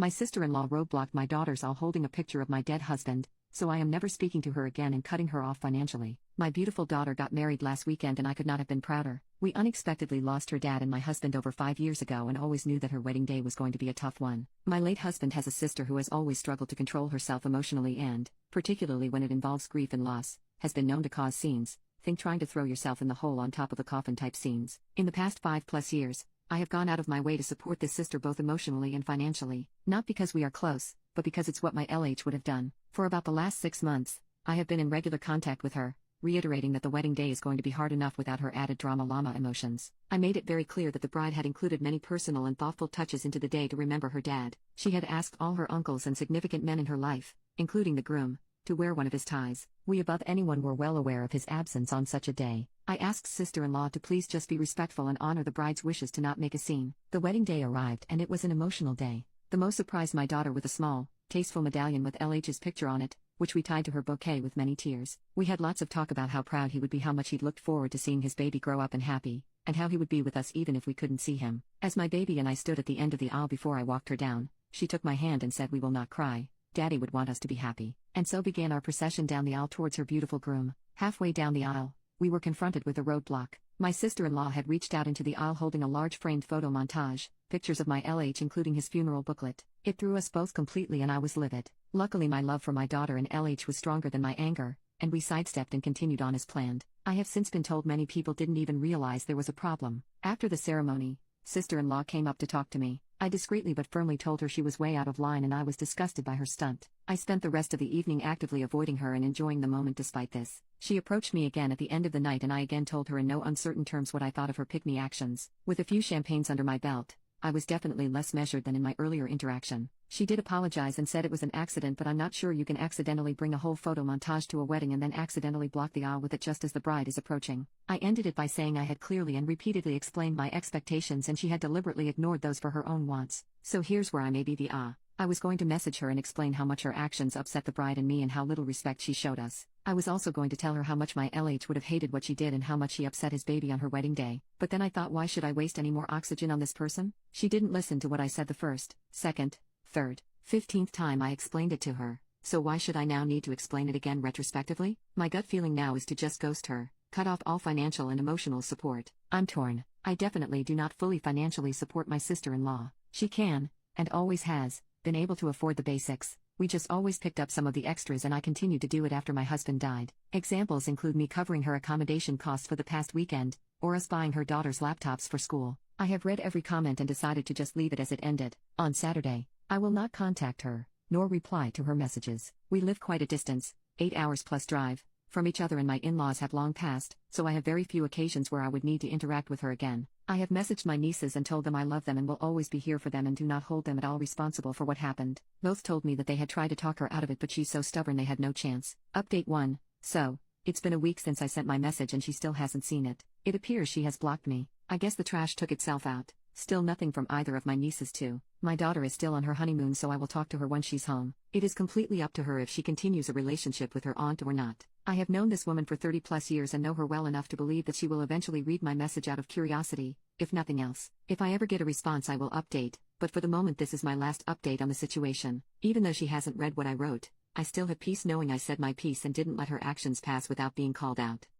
My sister-in-law roadblocked my daughters all holding a picture of my dead husband, so I am never speaking to her again and cutting her off financially. My beautiful daughter got married last weekend and I could not have been prouder. We unexpectedly lost her dad and my husband over 5 years ago and always knew that her wedding day was going to be a tough one. My late husband has a sister who has always struggled to control herself emotionally and, particularly when it involves grief and loss, has been known to cause scenes. Think trying to throw yourself in the hole on top of a coffin type scenes. In the past 5+ years, I have gone out of my way to support this sister both emotionally and financially, not because we are close, but because it's what my LH would have done. For about the last 6 months, I have been in regular contact with her, reiterating that the wedding day is going to be hard enough without her added drama llama emotions. I made it very clear that the bride had included many personal and thoughtful touches into the day to remember her dad. She had asked all her uncles and significant men in her life, including the groom, to wear one of his ties. We above anyone were well aware of his absence on such a day. I asked sister-in-law to please just be respectful and honor the bride's wishes to not make a scene. The wedding day arrived and it was an emotional day. The most surprised my daughter with a small, tasteful medallion with LH's picture on it, which we tied to her bouquet with many tears. We had lots of talk about how proud he would be, how much he'd looked forward to seeing his baby grow up and happy, and how he would be with us even if we couldn't see him. As my baby and I stood at the end of the aisle before I walked her down, she took my hand and said, "We will not cry. Daddy would want us to be happy." And so began our procession down the aisle towards her beautiful groom. Halfway down the aisle, we were confronted with a roadblock. My sister-in-law had reached out into the aisle holding a large framed photo montage, pictures of my LH including his funeral booklet. It threw us both completely and I was livid. Luckily my love for my daughter and LH was stronger than my anger, and we sidestepped and continued on as planned. I have since been told many people didn't even realize there was a problem. After the ceremony, sister-in-law came up to talk to me. I discreetly but firmly told her she was way out of line and I was disgusted by her stunt. I spent the rest of the evening actively avoiding her and enjoying the moment despite this. She approached me again at the end of the night and I again told her in no uncertain terms what I thought of her pick-me actions. With a few champagnes under my belt, I was definitely less measured than in my earlier interaction. She did apologize and said it was an accident, but I'm not sure you can accidentally bring a whole photo montage to a wedding and then accidentally block the aisle with it just as the bride is approaching. I ended it by saying I had clearly and repeatedly explained my expectations and she had deliberately ignored those for her own wants. So here's where I may be the I was going to message her and explain how much her actions upset the bride and me and how little respect she showed us. I was also going to tell her how much my LH would have hated what she did and how much she upset his baby on her wedding day. But then I thought, why should I waste any more oxygen on this person? She didn't listen to what I said the first, second, third, 15th time I explained it to her. So why should I now need to explain it again retrospectively? My gut feeling now is to just ghost her, cut off all financial and emotional support. I'm torn. I definitely do not fully financially support my sister-in-law. She can, and always has, been able to afford the basics. We just always picked up some of the extras and I continued to do it after my husband died. Examples include me covering her accommodation costs for the past weekend, or us buying her daughter's laptops for school. I have read every comment and decided to just leave it as it ended. On Saturday, I will not contact her, nor reply to her messages. We live quite a distance, 8 hours plus drive, from each other and my in-laws have long passed, so I have very few occasions where I would need to interact with her again. I have messaged my nieces and told them I love them and will always be here for them and do not hold them at all responsible for what happened. Both told me that they had tried to talk her out of it but she's so stubborn they had no chance. Update 1. So, it's been a week since I sent my message and she still hasn't seen it. It appears she has blocked me. I guess the trash took itself out. Still nothing from either of my nieces too. My daughter is still on her honeymoon so I will talk to her when she's home. It is completely up to her if she continues a relationship with her aunt or not. I have known this woman for 30+ years and know her well enough to believe that she will eventually read my message out of curiosity, if nothing else. If I ever get a response I will update, but for the moment this is my last update on the situation. Even though she hasn't read what I wrote, I still have peace knowing I said my piece and didn't let her actions pass without being called out.